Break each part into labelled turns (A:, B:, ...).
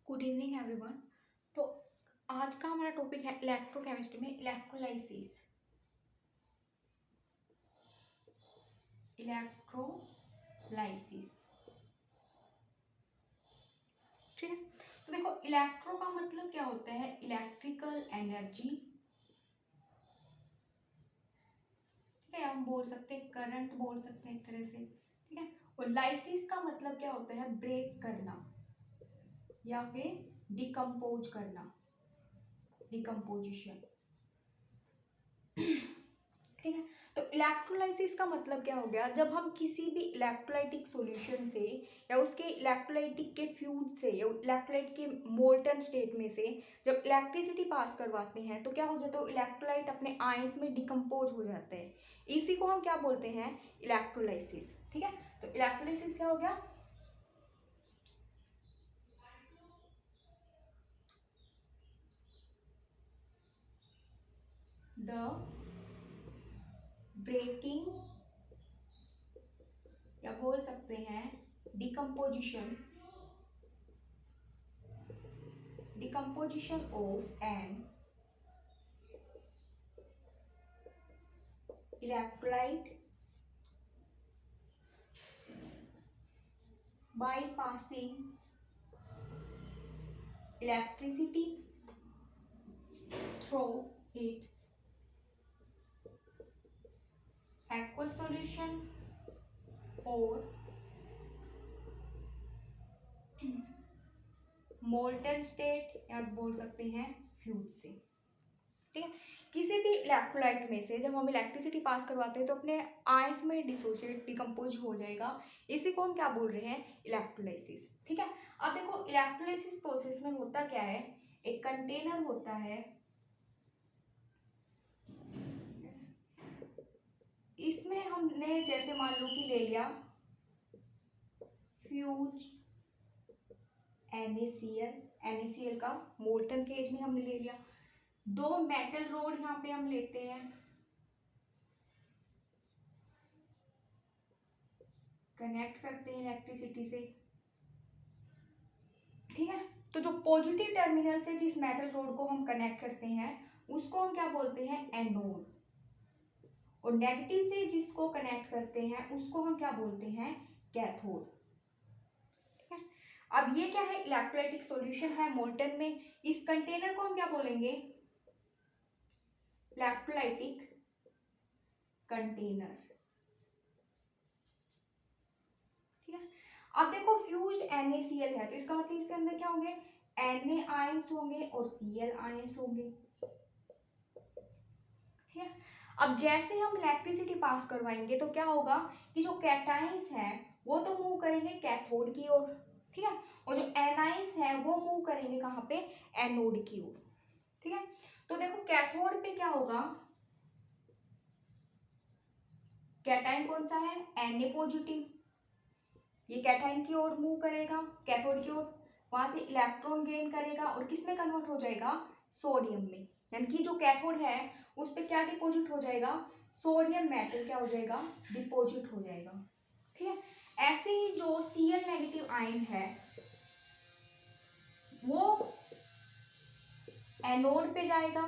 A: Good evening everyone. तो आज का हमारा टॉपिक है इलेक्ट्रोकेमिस्ट्री में इलेक्ट्रोलाइसिस। इलेक्ट्रोलाइसिस ठीक है। तो देखो, इलेक्ट्रो का मतलब क्या होता है? Electrical energy. ठीक है, हम बोल सकते हैं करंट, बोल सकते हैं एक तरह से। ठीक है। और लाइसिस का मतलब क्या होता है? ब्रेक करना या फिर डिकम्पोज करना, डिकम्पोजिशन। ठीक है। तो इलेक्ट्रोलाइसिस का मतलब क्या हो गया? जब हम किसी भी इलेक्ट्रोलाइटिक सॉल्यूशन से या उसके इलेक्ट्रोलाइटिक के फ्यूज से या इलेक्ट्रोलाइट के मोल्टन स्टेट में से जब इलेक्ट्रिसिटी पास करवाते हैं तो क्या हो जाता है? इलेक्ट्रोलाइट अपने आयंस में डिकम्पोज हो जाता है। इसी को हम क्या बोलते हैं? इलेक्ट्रोलाइसिस। ठीक है। तो इलेक्ट्रोलाइसिस क्या हो गया? द ब्रेकिंग, या बोल सकते हैं decomposition, decomposition of an electrolyte by passing electricity through its aqueous solution or molten state, या बोल सकते हैं फ्लूइड से। ठीक है। किसी भी इलेक्ट्रोलाइट में से जब हम इलेक्ट्रिसिटी पास करवाते हैं तो अपने आयंस में डिसोशिएट, डिकम्पोज हो जाएगा। इसी को हम क्या बोल रहे हैं? इलेक्ट्रोलाइसिस। ठीक है। अब देखो, इलेक्ट्रोलाइसिस प्रोसेस में होता क्या है? एक कंटेनर होता है, इसमें हमने जैसे मान लो कि ले लिया फ्यूज NaCl, NaCl का मोल्टन फेज में हमने ले लिया। दो मेटल रोड यहाँ पे हम लेते हैं, कनेक्ट करते हैं इलेक्ट्रिसिटी से। ठीक है। तो जो पॉजिटिव टर्मिनल से जिस मेटल रोड को हम कनेक्ट करते हैं उसको हम क्या बोलते हैं? एनोड। और नेगेटिव से जिसको कनेक्ट करते हैं उसको हम क्या बोलते हैं? कैथोड। अब ये क्या है? इलेक्ट्रोलाइटिक सॉल्यूशन है मोल्टन में। इस कंटेनर को हम क्या बोलेंगे? Electrolytic container. ठीक है। अब देखो, फ्यूज NaCl है तो इसका मतलब इसके अंदर क्या होंगे? Na आयंस होंगे और Cl आयंस होंगे। ठीक है। अब जैसे हम इलेक्ट्रिसिटी पास करवाएंगे तो क्या होगा कि जो कैटाइंस है वो तो मूव करेंगे कैथोड की ओर। ठीक है। और जो एनाइंस है वो मूव करेंगे कहाँ पे? एनोड की ओर। ठीक है। तो देखो, कैथोड पे क्या होगा? कैटाइन कौन सा है? Na positive. ये कैटाइन की ओर मूव करेगा, कैथोड की ओर। वहां से इलेक्ट्रॉन गेन करेगा और किस में कन्वर्ट हो जाएगा? सोडियम में। यानी कि जो कैथोड है उस पर क्या डिपॉजिट हो जाएगा? सोडियम मेटल क्या हो जाएगा? डिपॉजिट हो जाएगा। ठीक है। ऐसे ही जो Cl नेगेटिव आयन है वो एनोड पे जाएगा,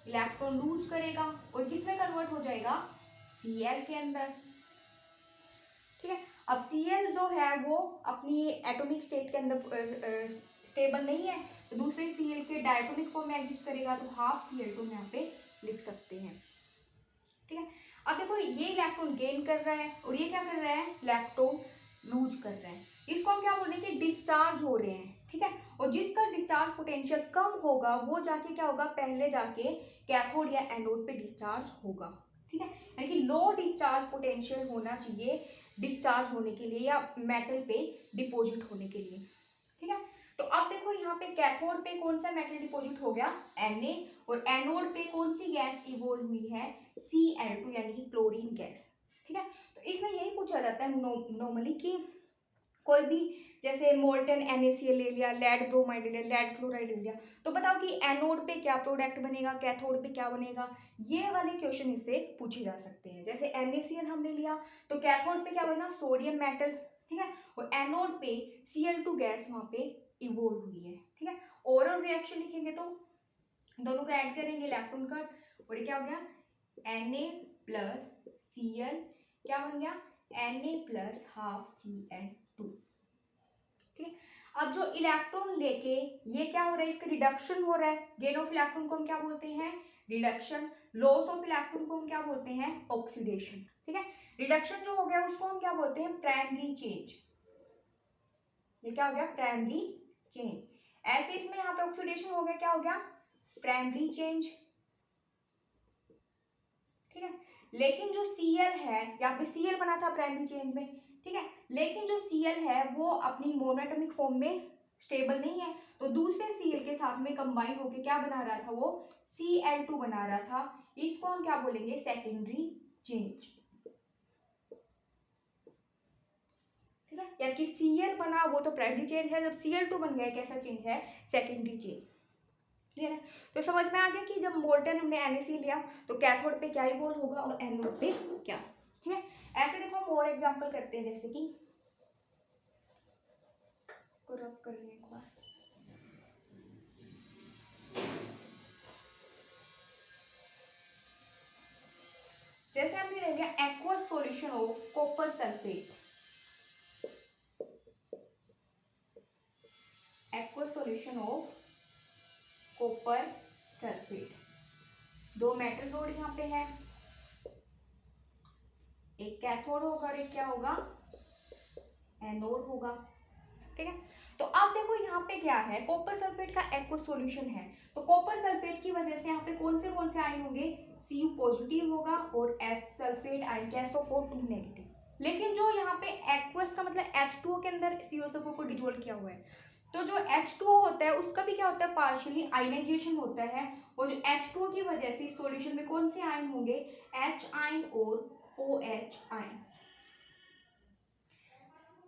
A: इलेक्ट्रॉन लूज करेगा और किस में कन्वर्ट हो जाएगा? Cl के अंदर। ठीक है। अब Cl जो है वो अपनी एटॉमिक स्टेट के अंदर स्टेबल नहीं है, तो दूसरे Cl के डायटोमिक फॉर्म में एग्जिस्ट करेगा, तो हाफ Cl हम यहाँ पे लिख सकते हैं। ठीक है। अब देखो, ये इलेक्ट्रॉन गेन कर रहा है और ये क्या कर रहा है? इलेक्ट्रॉन लूज कर रहा है। इसको हम क्या बोलेंगे? डिस्चार्ज हो रहे हैं। ठीक है। और जिसका डिस्चार्ज पोटेंशियल कम होगा वो जाके क्या होगा? पहले जाके कैथोड या एनोड पे डिस्चार्ज होगा। ठीक है। यानी कि लो डिस्चार्ज पोटेंशियल होना चाहिए डिस्चार्ज होने के लिए या मेटल पे डिपॉजिट होने के लिए। ठीक है। तो अब देखो, यहाँ पे कैथोड पे कौन सा मेटल डिपॉजिट हो गया? Na। और एनोड पे कौन सी गैस इवोल्व हुई है? Cl2 यानी कि क्लोरीन गैस। ठीक है। तो इसमें यही पूछा जाता है नॉर्मली कि कोई भी जैसे मोल्टन NaCl ले लिया, लेड ब्रोमाइड ले लिया, लेड क्लोराइड ले लिया, तो बताओ कि एनोड पे क्या प्रोडक्ट बनेगा, कैथोड पे क्या बनेगा? ये वाले क्वेश्चन इससे पूछे जा सकते हैं। जैसे NaCl हमने लिया तो कैथोड पे क्या बना? Sodium metal. ठीक है। और एनोड पे Cl2 गैस वहां पे इवोल्व हुई है, ठीक है। ओवरऑल रिएक्शन लिखेंगे तो दोनों को ऐड करेंगे इलेक्ट्रॉन का, और ये क्या हो गया Na प्लस Cl, क्या बन गया Na प्लस हाफ Cl2, ठीक है। अब जो इलेक्ट्रॉन लेके ये क्या हो रहा है, इसका रिडक्शन हो रहा है, गेन ऑफ इलेक्ट्रॉन को हम क्या बोलते हैं रिडक्शन, लॉस ऑफ इलेक्ट्रॉन को हम क्या बोलते हैं ऑक्सीडेशन, ठीक है। रिडक्शन जो हो गया उसको हम क्या बोलते हैं प्राइमरी चेंज, ये क्या हो गया प्राइमरी चेंज। ऐसे इसमें यहाँ पे ऑक्सीडेशन हो गया, क्या हो गया प्राइमरी चेंज, ठीक है। लेकिन जो Cl है, यहाँ पे Cl बना था प्राइमरी चेंज में, ठीक है, लेकिन जो Cl है वो अपनी मोनोएटॉमिक फॉर्म में स्टेबल नहीं है, तो दूसरे Cl के साथ में कंबाइन होके क्या बना रहा था वो Cl2 बना रहा था, इसको हम क्या बोलेंगे सेकेंडरी चेंज, ठीक है। यानी कि Cl बना वो तो प्राइमरी चेंज है, जब Cl2 बन गया कैसा चेंज है सेकेंडरी चेंज, क्लियर है। तो समझ में आ गया कि जब मोल्टन हमने NaC लिया तो कैथोड पे क्या इवोल्व होगा और एनोड पे क्या, ठीक है। ऐसे देखो हम और एग्जांपल करते हैं, जैसे कि इसको रब कर लें एक बार, जैसे हमने ले लिया aqueous solution of copper sulphate, aqueous solution of copper sulphate, दो मेटल रोड यहाँ पे है, एक कैथोड होगा और एक क्या होगा एनोड होगा, ठीक है। तो अब देखो यहाँ पे क्या है कॉपर सल्फेट का एक्वस सॉल्यूशन है, तो कॉपर सल्फेट की वजह से यहाँ पे कौन से आयन होंगे Cu पॉजिटिव होगा और S सल्फेट आयन क्या SO4 2 नेगेटिव, लेकिन जो यहाँ पे एक्वस का मतलब H2O के अंदर COSO4 को डिजोल्व किया हुआ है, तो जो H2O होता है उसका भी क्या होता है पार्शियली आयनाइजेशन होता है, और जो H2O की वजह से इस सॉल्यूशन में कौन से आयन होंगे H आयन और OH आयन,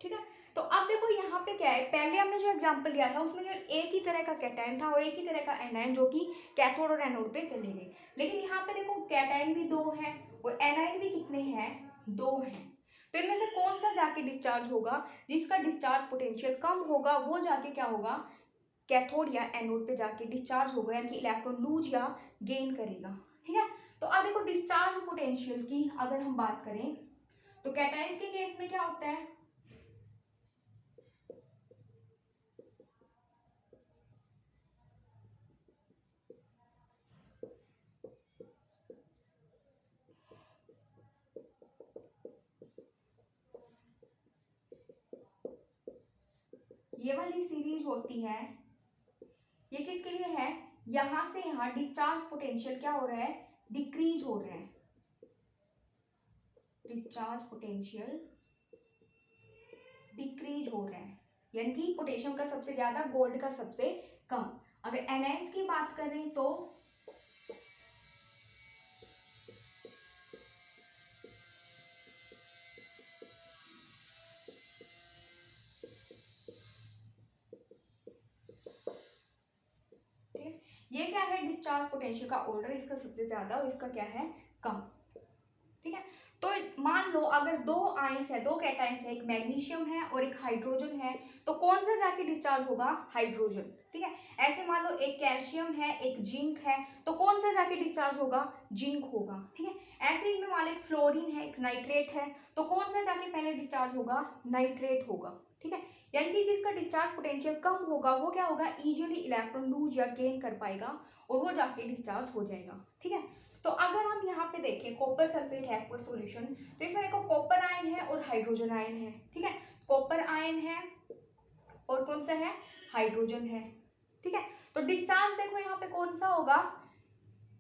A: ठीक है। तो अब देखो यहाँ पे क्या है, पहले हमने जो एग्जांपल लिया था उसमें एक ही तरह का कैटायन था और एक ही तरह का एनायन जो कि कैथोड और एनोड पे चले गए, लेकिन यहाँ पे देखो कैटायन भी दो हैं और एनायन भी कितने हैं दो हैं, तो इनमें से कौन सा जाके डिस्चार्ज होगा, जिसका डिस्चार्ज पोटेंशियल कम होगा वो जाके क्या होगा कैथोड या एनोड पे जाके डिस्चार्ज होगा, यानी कि इलेक्ट्रॉन लूज या गेन करेगा, ठीक है। तो अब देखो डिस्चार्ज पोटेंशियल की अगर हम बात करें तो कैटायंस के केस में क्या होता है, ये वाली सीरीज होती है, ये किसके लिए है, यहां से यहां डिस्चार्ज पोटेंशियल क्या हो रहा है डिक्रीज हो रहा है, डिस्चार्ज पोटेंशियल डिक्रीज हो रहा है, यानी कि पोटेशियम का सबसे ज्यादा गोल्ड का सबसे कम। अगर एनाइंस की बात करें तो ये क्या है डिस्चार्ज पोटेंशियल का ऑर्डर, इसका सबसे ज्यादा और इसका क्या है कम, ठीक है। तो मान लो अगर दो आयंस है, दो कैटायंस है, एक मैग्नीशियम है और एक हाइड्रोजन है, तो कौन सा जाके डिस्चार्ज होगा हाइड्रोजन, ठीक है। ऐसे मान लो एक कैल्शियम है एक जिंक है, तो कौन सा जाके डिस्चार्ज होगा जिंक होगा, ठीक है। ऐसे ही में मान लो एक फ्लोरीन है एक नाइट्रेट है, तो कौन सा जाके पहले डिस्चार्ज होगा नाइट्रेट होगा, ठीक है। यानी कि जिसका डिस्चार्ज पोटेंशियल कम होगा वो क्या होगा इजीली इलेक्ट्रॉन लूज या गेन कर पाएगा और वो जाके डिस्चार्ज हो जाएगा, ठीक है। तो अगर हम यहाँ पे देखें कॉपर सल्फेट है एक्वस सॉल्यूशन, तो इसमें देखो कॉपर आयन है और हाइड्रोजन आयन है, ठीक है। कॉपर आयन है और कौन सा है हाइड्रोजन है, ठीक है। तो डिस्चार्ज देखो यहाँ पे कौन सा होगा,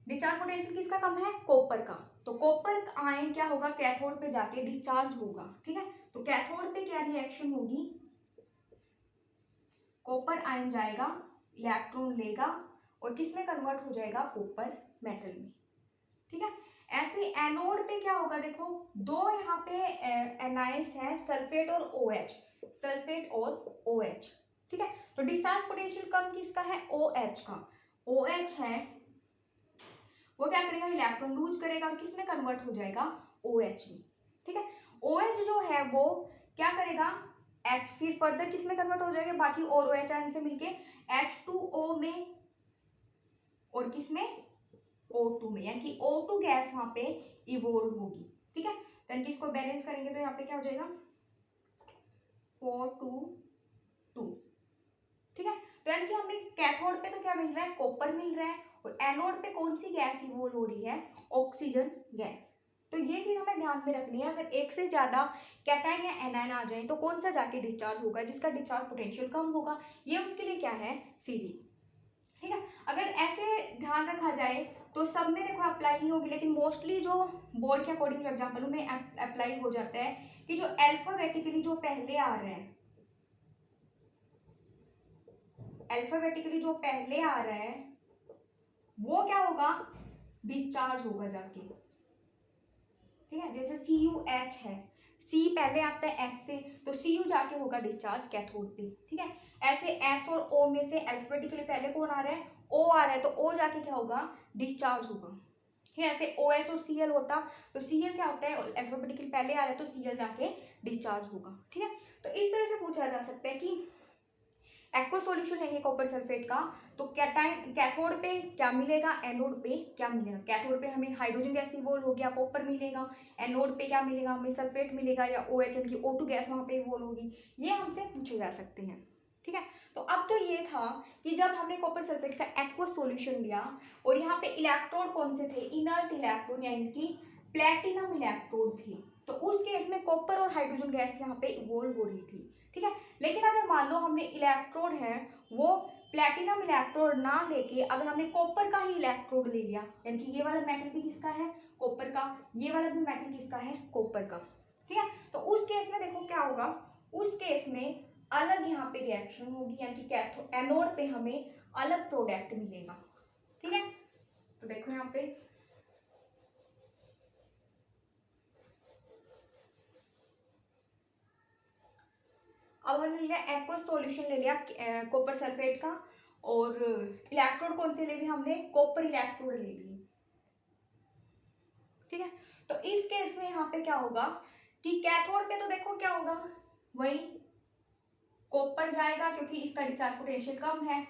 A: डिस्चार्ज पोटेंशियल किसका कम है कॉपर का, तो कॉपर आयन क्या होगा कैथोड पे जाके डिस्चार्ज होगा, ठीक है। तो कैथोड पे क्या रिएक्शन होगी, कॉपर आयन जाएगा इलेक्ट्रॉन लेगा और किस में कन्वर्ट हो जाएगा कॉपर मेटल में, ठीक है। ऐसे एनोड पे क्या होगा देखो दो यहाँ पे एनाइंस हैं सल्फेट और OH, सल्फेट और OH, ठीक है। तो डिस्चार्ज पोटेंशियल कम किसका है OH का, OH है वो क्या करेगा इलेक्ट्रॉन लूज करेगा और किस में कन्वर्ट हो जाएगा OH में, ठीक है। OH जो है वो क्या करेगा H फिर फर्दर किस में कन्वर्ट हो जाएगा, बाकी और OH आयन से मिलके H2O में और किस में, O2 में, यानी कि O2 गैस वहां पे इवोल्व होगी। ठीक है, तो यानी कि इसको बैलेंस करेंगे तो यहाँ पे क्या हो जाएगा 422। ठीक है, तो यानी कि हमें कैथोड पे तो क्या मिल रहा है, कॉपर मिल रहा है, और एनोड पे कौन सी गैस इवोल्व हो रही है, ऑक्सीजन गैस। तो ये चीज हमें ध्यान में रखनी है, अगर एक से ज्यादा कैटायन या एनायन आ जाए तो कौन सा जाके डिस्चार्ज होगा, जिसका डिस्चार्ज पोटेंशियल कम होगा, ये उसके लिए क्या है, सीरीज। ठीक है, अगर ऐसे ध्यान रखा जाए तो सब में देखो अप्लाई नहीं होगी, लेकिन मोस्टली जो बोर्ड के अकॉर्डिंग एग्जाम्पल में अप्लाई हो जाता है कि जो अल्फाबेटिकली जो पहले आ रहे हैं, अल्फाबेटिकली जो पहले आ रहा है वो क्या होगा, डिस्चार्ज होगा जाके। ठीक है, जैसे CuH है, C पहले आता है H से, तो Cu जाके होगा डिस्चार्ज कैथोड पे। ठीक है, ऐसे S और O में से अल्फाबेटिकली पहले कौन आ रहा है, O आ रहा है, तो O जाके क्या होगा, डिस्चार्ज होगा। ठीक है, ऐसे OH और Cl होता तो Cl क्या होता है, अल्फाबेटिकली पहले आ रहा है तो Cl जाके डिस्चार्ज होगा। ठीक है, तो इस तरह से पूछा जा सकता है कि एक्वा सॉल्यूशन लेंगे कॉपर सल्फेट का, तो कैटायन कैथोड पे क्या मिलेगा, एनोड पे क्या मिलेगा। कैथोड पे हमें हाइड्रोजन गैस इवोल्व हो गया, कॉपर मिलेगा, एनोड पे क्या मिलेगा, हमें सल्फेट मिलेगा या OH की O2 गैस वहां पे इवोल्व होगी, ये हमसे पूछे जा सकते हैं। ठीक है, तो अब तो ये था कि जब हमने कॉपर सल्फेट का एक्वा सॉल्यूशन लिया और यहाँ पे इलेक्ट्रोड कौन से थे, इनर्ट इलेक्ट्रोड यानी कि प्लेटिनम इलेक्ट्रोड थे, तो उस केस में कॉपर और हाइड्रोजन गैस यहाँ पे इवोल्व हो रही थी। ठीक है, लेकिन अगर मान लो हमने इलेक्ट्रोड है वो प्लेटिनम इलेक्ट्रोड ना लेके अगर हमने कॉपर का ही इलेक्ट्रोड ले लिया, यानी कि ये वाला मेटल भी किसका है, कॉपर का, ये वाला भी मेटल किसका है, कॉपर का। ठीक है, तो उस केस में देखो क्या होगा, उस केस में अलग यहाँ पे रिएक्शन होगी, यानी कि कैथोड एनोड पे हमें अलग प्रोडक्ट मिलेगा। ठीक है, तो देखो यहाँ पे अब हमने लिया एक्वस सॉल्यूशन ले लिया कॉपर सल्फेट का, और इलेक्ट्रोड कौन से ले लिए हमने, कॉपर इलेक्ट्रोड ले लिए। ठीक है, तो इस केस में यहाँ पे क्या होगा कि कैथोड पे तो देखो क्या होगा, वही कॉपर जाएगा क्योंकि इसका डिस्चार्ज पोटेंशियल कम है,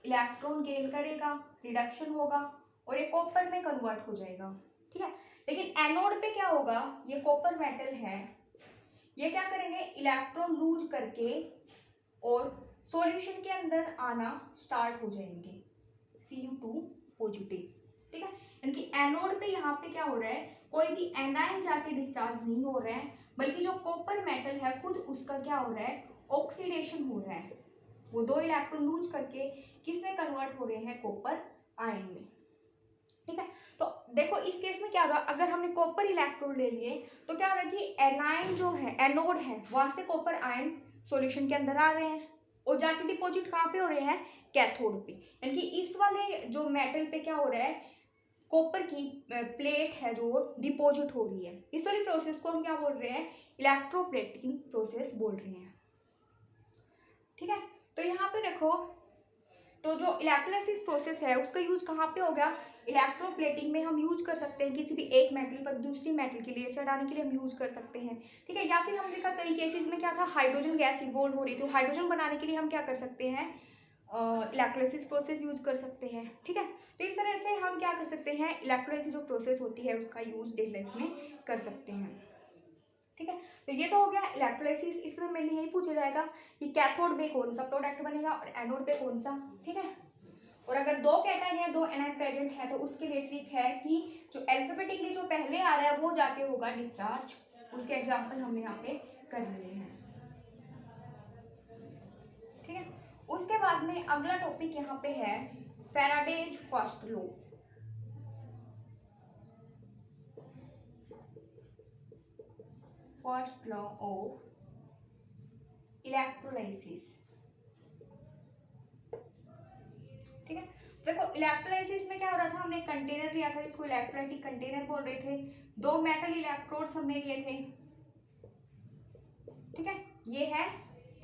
A: इलेक्ट्रॉन गेन करेगा, रिडक्शन होगा और ये कॉपर में कन्वर्ट हो जाएगा। ठीक है, लेकिन एनोड पे क्या होगा, ये कॉपर मेटल है, ये क्या करेंगे, इलेक्ट्रॉन लूज करके और सॉल्यूशन के अंदर आना स्टार्ट हो जाएंगे, Cu2 पॉजिटिव। ठीक है, यानी कि एनोड पे यहाँ पे क्या हो रहा है, कोई भी एनायन जाके डिस्चार्ज नहीं हो रहा है, बल्कि जो कॉपर मेटल है खुद उसका क्या हो रहा है, ऑक्सीडेशन हो रहा है, वो दो इलेक्ट्रॉन लूज करके किस में कन्वर्ट हो रहे हैं, कॉपर आयन में। ठीक है, तो देखो इस केस में क्या हो रहा है, अगर हमने कॉपर इलेक्ट्रोड ले लिए तो क्या हो रहा है कि एनायन जो है, एनोड है, वहां से कॉपर आयन सॉल्यूशन के अंदर आ रहे हैं और जाके डिपॉजिट कहाँ पे हो रहे हैं, कैथोड पे। यानी कि इस वाले जो मेटल पे क्या हो रहा है, कॉपर की प्लेट है जो डिपॉजिट हो रही है, इस वाली प्रोसेस को हम क्या बोल रहे हैं, इलेक्ट्रोप्लेटिंग प्रोसेस बोल रहे हैं। ठीक है, तो यहाँ पे देखो, तो जो इलेक्ट्रोलाइसिस प्रोसेस है उसका यूज कहाँ पे हो गया, इलेक्ट्रोप्लेटिंग में हम यूज कर सकते हैं, किसी भी एक मेटल पर दूसरी मेटल के लिए चढ़ाने के लिए हम यूज कर सकते हैं। ठीक है, या फिर हमने देखा कई केसेस में क्या था, हाइड्रोजन गैस इवोल्व हो रही, तो हाइड्रोजन बनाने के लिए हम क्या कर सकते हैं, इलेक्ट्रोलाइसिस प्रोसेस यूज कर सकते हैं। ठीक है, तो इस तरह से हम क्या कर सकते हैं, इलेक्ट्रोलाइसिस जो प्रोसेस होती है उसका यूज डेली लाइफ में कर सकते हैं। ठीक है, तो ये तो हो गया इलेक्ट्रोलाइसिस। इसमें मेनली यही पूछा जाएगा कि कैथोड में कौन सा प्रोडक्ट बनेगा और एनोड पे कौन सा। ठीक है, और अगर दो कैटायन या दो एनायन प्रेजेंट है तो उसके लिए ट्रिक है कि जो अल्फाबेटिकली जो पहले आ रहा है वो जाके होगा डिस्चार्ज। उसके एग्जांपल हमने यहाँ पे कर लिए हैं। ठीक है, उसके बाद में अगला टॉपिक यहाँ पे है Faraday's first law. First law of electrolysis. ठीक है, देखो इलेक्ट्रोलाइसिस में क्या हो रहा था, हमने कंटेनर लिया था, इसको इलेक्ट्रोलाइटिक कंटेनर बोल रहे थे, दो मेटल इलेक्ट्रोड्स हमने लिए थे। ठीक है, ये है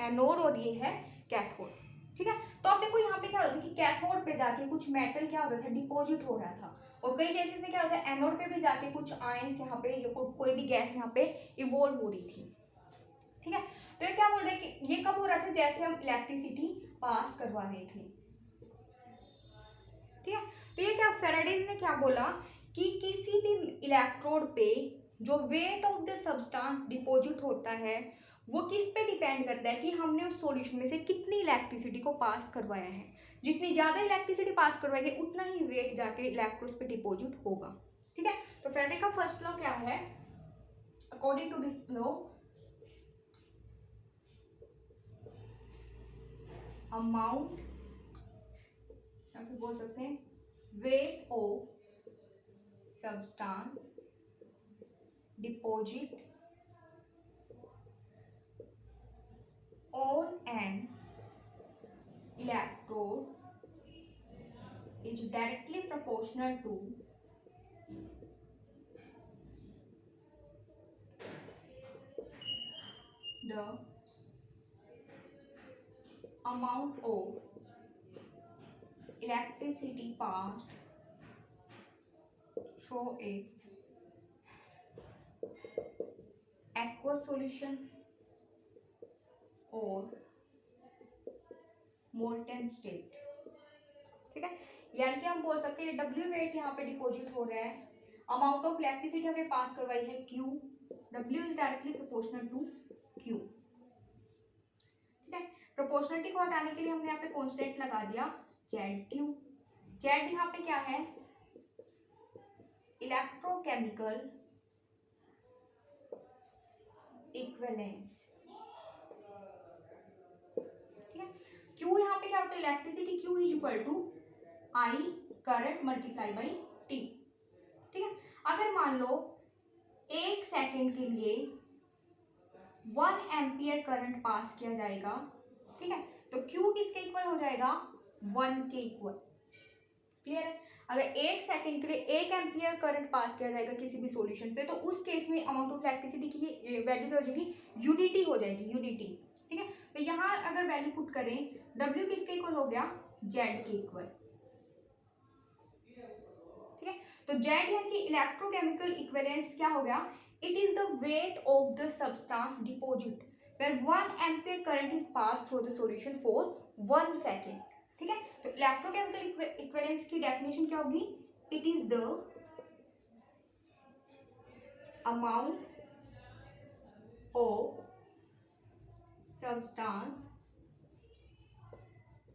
A: एनोड और ये है कैथोड। ठीक है, तो अब देखो यहाँ पे क्या हो रहा था कि कैथोड पे जाके कुछ मेटल क्या हो रहा था, डिपॉजिट हो रहा था, और कई केसेस में क्या होता है, एनोड पे भी जाके कुछ आयंस यहाँ पे कोई भी गैस यहाँ पे इवोल्व हो रही थी। ठीक है, तो ये क्या बोल रहे हैं कि ये कब हो रहा था, जैसे हम इलेक्ट्रिसिटी पास करवा रहे थे। ठीक है, तो ये क्या फेराडेज ने क्या बोला कि किसी भी इलेक्ट्रोड पे जो weight of the substance deposit होता है वो किस पे डिपेंड करता है कि हमने उस सॉल्यूशन में से कितनी इलेक्ट्रिसिटी को पास करवाया है। जितनी ज़्यादा इलेक्ट्रिसिटी पास करवाएंगे उतना ही वेट जाके इलेक्ट्रोड्स पे डिपॉजिट होगा। ठीक है, तो फेराडे का फर्स्ट लॉ क्या है, according to this law amount, या फिर बोल सकते हैं weight of substance deposit on an electrode is directly proportional to the amount of electricity passed through its aqueous solution और मोल्टन स्टेट। ठीक है, यानी कि हम बोल सकते हैं W वेट यहाँ पे डिपॉजिट हो रहा है, अमाउंट ऑफ इलेक्ट्रिसिटी हमने पास करवाई है Q, W is directly proportional to Q। ठीक है, प्रोपोर्शनलिटी को हटाने के लिए हमने यहाँ पे कांस्टेंट लगा दिया ZQ। Z यहाँ पे क्या है, इलेक्ट्रोकेमिकल इक्विवेलेंस। Q यहाँ पे क्या होता है, electricity Q is equal to I current multiply by T। ठीक है, अगर मान लो 1 सेकेंड के लिए 1 एम्पियर करंट पास किया जाएगा, ठीक है, तो Q किसके इक्वल हो जाएगा, 1 के इक्वल। क्लियर है, अगर 1 सेकेंड के लिए 1 एम्पियर करंट पास किया जाएगा किसी भी सॉल्यूशन से, तो उस केस में अमाउंट ऑफ इलेक्ट्रिसिटी की वैल्यू क्या हो जाएगी, यूनिटी हो जाएगी, यूनिटी। ठीक है, तो यहाँ अगर वैल्यू पुट करें W किसके इक्वल हो गया, Z के इक्वल। ठीक है, तो Z यानी कि इलेक्ट्रोकेमिकल इक्विवेलेंस क्या हो गया, it is the weight of the substance deposit where 1 ampere current is pass through the solution for 1 second. ठीक है, तो इलेक्ट्रोकेमिकल इक्विवेलेंस की डेफिनेशन क्या होगी, it is the amount of substance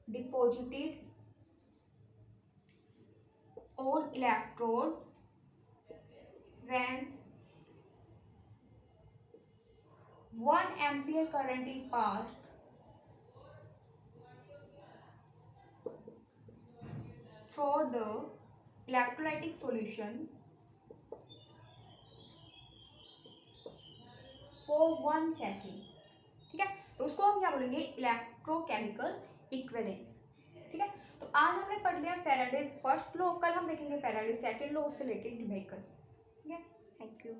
A: deposited on electrode when 1 ampere current is passed through the electrolytic solution for 1 second। ठीक है, तो उसको हम क्या बोलेंगे, इलेक्ट्रोकेमिकल इक्विवेलेंस। ठीक है, तो आज हमने पढ़ लिया फेराडेज फर्स्ट लॉ, कल हम देखेंगे फेराडेज सेकंड लॉ से रिलेटेड न्यूमेरिकल। ठीक है, थैंक यू।